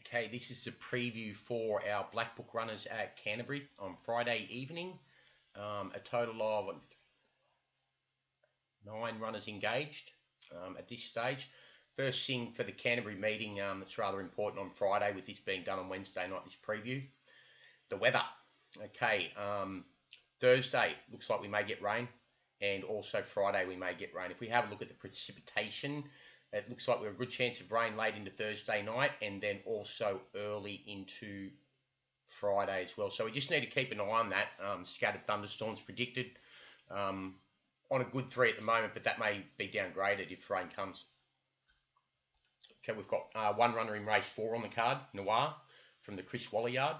Okay, this is a preview for our Blackbook runners at Canterbury on Friday evening. A total of 9 runners engaged at this stage. First thing for the Canterbury meeting that's rather important on Friday, with this being done on Wednesday night, this preview. The weather. Okay, Thursday looks like we may get rain, and also Friday we may get rain. If we have a look at the precipitation, it looks like we have a good chance of rain late into Thursday night and then also early into Friday as well. So we just need to keep an eye on that. Scattered thunderstorms predicted on a good 3 at the moment, but that may be downgraded if rain comes. Okay, we've got one runner in race 4 on the card, Noire, from the Chris Waller yard.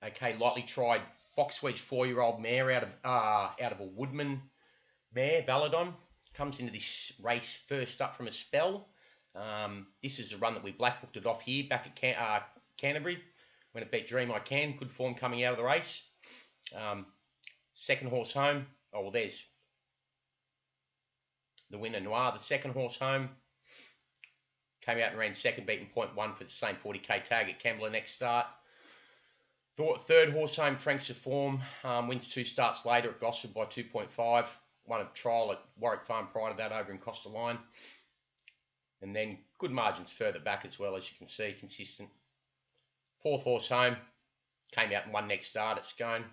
Okay, lightly tried Fox Wedge 4-year-old mare out of a Woodman mare, Valadon. Comes into this race first up from a spell. This is a run that we blackbooked it off here back at Canterbury when it beat Dream I Can. Good form coming out of the race. Second horse home. Oh, well, there's the winner, Noire. The second horse home came out and ran second, beaten 0.1 for the same 40k tag at Kembla next start. Third horse home, Frank's a form, wins 2 starts later at Gosford by 2.5. Won a trial at Warwick Farm prior to that over in Costa Line. And then good margins further back as well, as you can see, consistent. Fourth horse home, came out and won next start at Scone.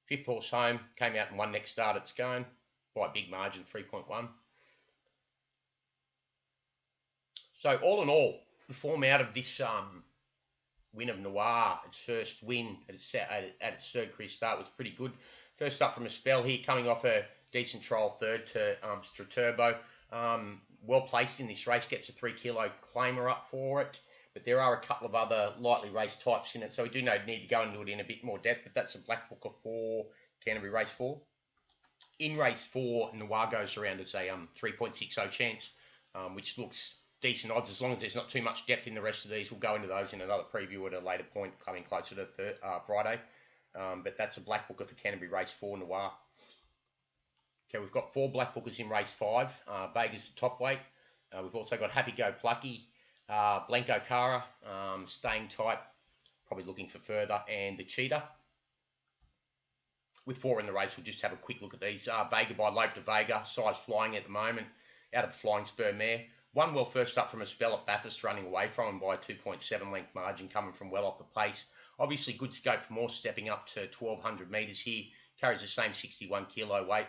Fifth horse home, came out and won next start at Scone by a big margin, 3.1. So all in all, the form out of this win of Noire, its first win at its third career start, was pretty good. First up from a spell here, coming off a decent trial third to Straturbo. Well placed in this race, gets a 3 kilo claimer up for it. But there are a couple of other lightly raced types in it, so we do need to go into it in a bit more depth. But that's a Blackbooker for Canterbury race 4. In race 4, Noire goes around as a 3.60 chance, which looks decent odds. As long as there's not too much depth in the rest of these, we'll go into those in another preview at a later point, coming closer to Friday. But that's a Blackbooker for Canterbury race 4, Noire. Okay, we've got 4 Blackbookers in race 5. Vega's the top weight. We've also got Happy Go Plucky, Blanco Cara, staying tight, probably looking for further, and the Cheetah. With 4 in the race, we'll just have a quick look at these. Vega by Lope to Vega, size flying at the moment, out of the Flying Spur mare. One well first up from a spell at Bathurst, running away from him by a 2.7 length margin, coming from well off the pace. Obviously good scope for more, stepping up to 1200 metres here. Carries the same 61 kilo weight.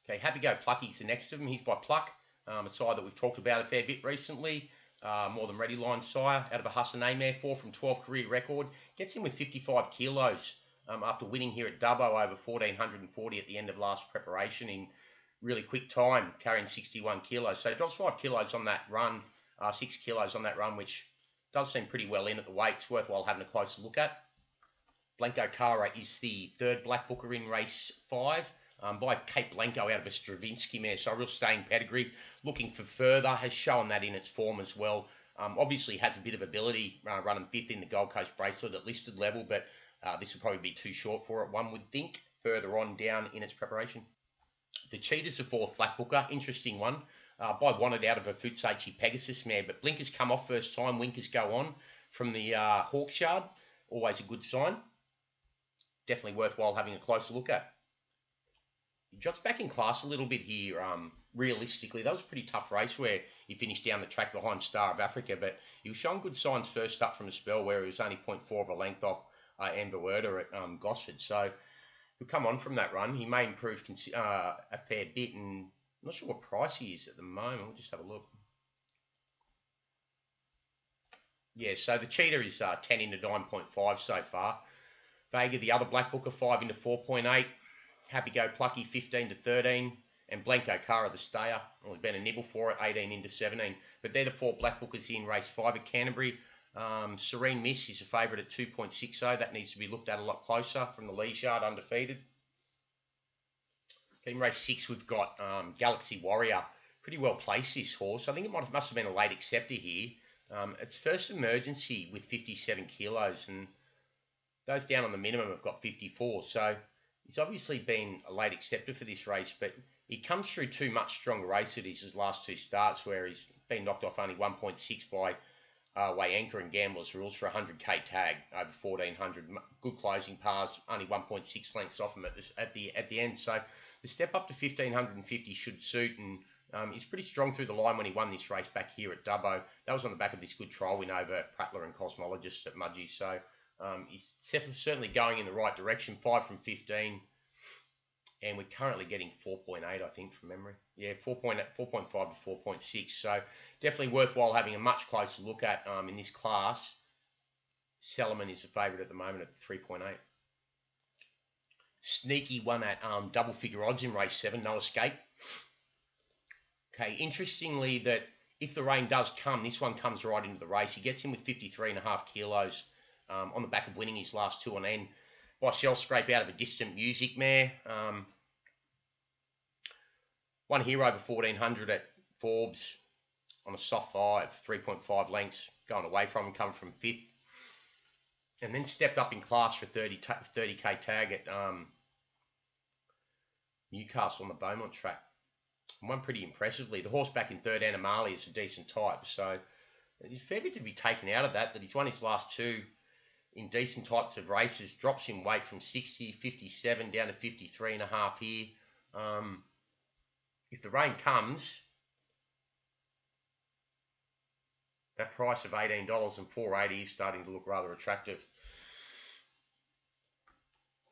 Okay, Happy Go Plucky's the next of them. He's by Pluck, a sire that we've talked about a fair bit recently. More than ready line sire, out of a Hassan A mare, 4 from 12 career record. Gets in with 55 kilos after winning here at Dubbo over 1440 at the end of last preparation in really quick time, carrying 61 kilos. So it drops 5 kilos on that run, 6 kilos on that run, which does seem pretty well in at the weights, worthwhile having a closer look at. Blanco Cara is the third Blackbooker in race 5, by Kate Blanco out of a Stravinsky mare, so a real staying pedigree. Looking for further, has shown that in its form as well. Obviously has a bit of ability, running 5th in the Gold Coast Bracelet at listed level, but this would probably be too short for it, one would think, further on down in its preparation. The Cheetah's the 4th Blackbooker, interesting one. By Wanted out of a Futsachi Pegasus mare, but blinkers come off first time, winkers go on from the Hawks yard. Always a good sign. Definitely worthwhile having a closer look at. He drops back in class a little bit here. Realistically, that was a pretty tough race where he finished down the track behind Star of Africa, but he was showing good signs first up from a spell where he was only 0.4 of a length off Amber Werder at Gosford. So he'll come on from that run. He may improve a fair bit, and I'm not sure what price he is at the moment. We'll just have a look. Yeah, so the Cheetah is 10 into 9.5 so far. Vega, the other Blackbooker, 5 into 4.8. Happy Go Plucky, 15 to 13. And Blanco Cara, the stayer, well, there's been a nibble for it, 18 into 17. But they're the 4 Blackbookers in race 5 at Canterbury. Serene Miss is a favourite at 2.60. That needs to be looked at a lot closer from the Lees yard, undefeated. In race 6, we've got Galaxy Warrior. Pretty well placed, this horse. I think it must have been a late acceptor here. It's first emergency with 57 kilos, and those down on the minimum have got 54. So He's obviously been a late acceptor for this race, but he comes through two much stronger races his last two starts, where he's been knocked off only 1.6 by Way Anchor and Gamblers Rules for 100k tag over 1400. Good closing pars, only 1.6 lengths off him at the end. So the step up to 1550 should suit, and he's pretty strong through the line when he won this race back here at Dubbo. That was on the back of this good trial win over Prattler and Cosmologist at Mudgee. So he's certainly going in the right direction. 5 from 15. And we're currently getting 4.8, I think, from memory. Yeah, 4.5 to 4.6. So definitely worthwhile having a much closer look at in this class. Sellerman is the favourite at the moment at 3.8. Sneaky won at double figure odds in race 7, no escape. Okay, interestingly, that if the rain does come, this one comes right into the race. He gets in with 53.5 kilos on the back of winning his last two on end by shell scrape out of a distant music mare. Won here over 1400 at Forbes on a soft 5, 3.5 lengths, going away from him, coming from 5th. And then stepped up in class for 30k tag at Newcastle on the Beaumont track. And won pretty impressively. The horse back in third, Animali, is a decent type. So there's a fair bit to be taken out of that he's won his last two in decent types of races. Drops in weight from 60, 57 down to 53.5 here. If the rain comes, that price of $18 and $4.80 is starting to look rather attractive.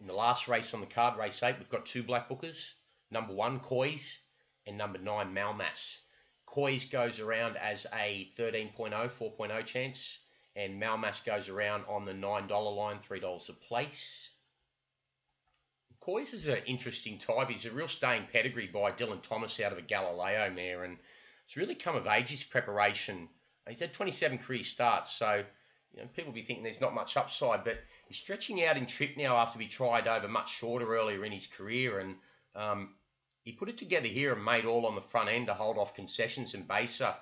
In the last race on the card, race 8, we've got two Blackbookers. Number 1, Coys, and number 9, Malmas. Coys goes around as a 13.0, 4.0 chance, and Malmas goes around on the $9 line, $3 a place. Coys is an interesting type. He's a real staying pedigree by Dylan Thomas out of a Galileo mare, and it's really come of age, his preparation. He's had 27 career starts, so people will be thinking there's not much upside, but he's stretching out in trip now after he tried over much shorter earlier in his career, and he put it together here and made all on the front end to hold off Concessions and Baser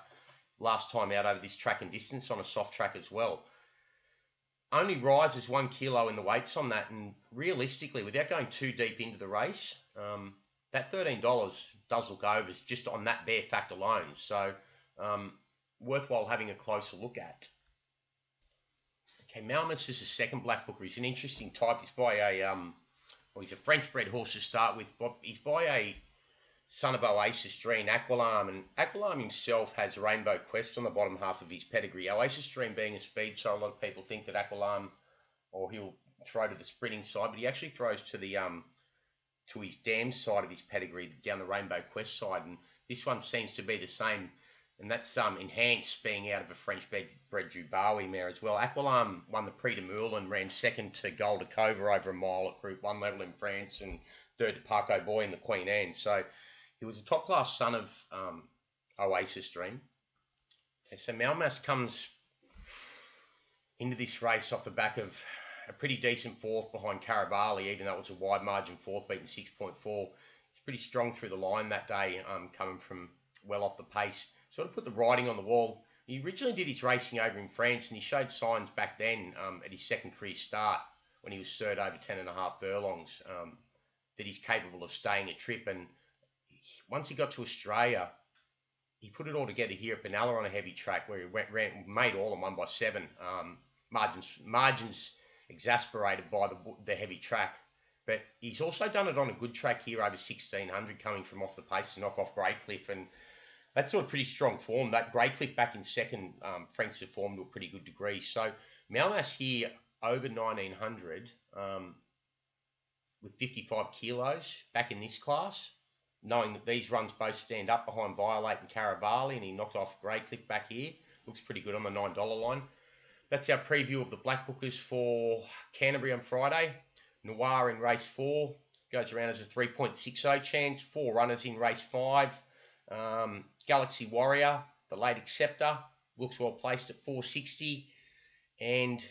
last time out over this track and distance on a soft track as well. Only rises 1 kilo in the weights on that, and realistically, without going too deep into the race, that $13 does look over just on that bare fact alone. So worthwhile having a closer look at. Okay, Malmas is the second Blackbooker. He's an interesting type. He's by he's a French-bred horse to start with. He's by a son of Oasis Dream, Aqualarm, and Aqualarm himself has Rainbow Quest on the bottom half of his pedigree. Oasis Dream being a speed, so a lot of people think that Aqualarm, or he'll throw to the sprinting side, but he actually throws to the to his dam side of his pedigree, down the Rainbow Quest side, and this one seems to be the same, and that's enhanced being out of a French-bred Dubawi mare as well. Aqualarm won the Prix de Moule and ran second to Golda Cova over a mile at Group 1 level in France, and third to Parco Boy in the Queen Anne. So he was a top-class son of Oasis Dream. Okay, so Malmas comes into this race off the back of a pretty decent fourth behind Caravali, even though it was a wide margin fourth, beaten 6.4. It's pretty strong through the line that day, coming from well off the pace. Sort of put the writing on the wall. He originally did his racing over in France, and he showed signs back then at his second career start when he was third over 10.5 furlongs that he's capable of staying a trip. And once he got to Australia, he put it all together here at Benalla on a heavy track where he made all and won by 7. Margins exasperated by the heavy track. But he's also done it on a good track here over 1600, coming from off the pace to knock off Greycliff. And that's sort of pretty strong form. That Greycliff back in second, Franks have formed to a pretty good degree. So Malmas here over 1900 with 55 kilos back in this class, knowing that these runs both stand up behind Violate and Caravali, and he knocked off Greycliff back here. Looks pretty good on the $9 line. That's our preview of the Blackbookers for Canterbury on Friday. Noire in race 4 goes around as a 3.60 chance. 4 runners in race 5. Galaxy Warrior, the late acceptor, looks well placed at 460. And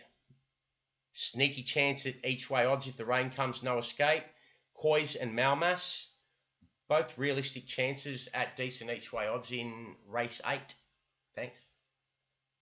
sneaky chance at each way odds if the rain comes, no escape. Coys and Malmas, both realistic chances at decent each way odds in race 8. Thanks.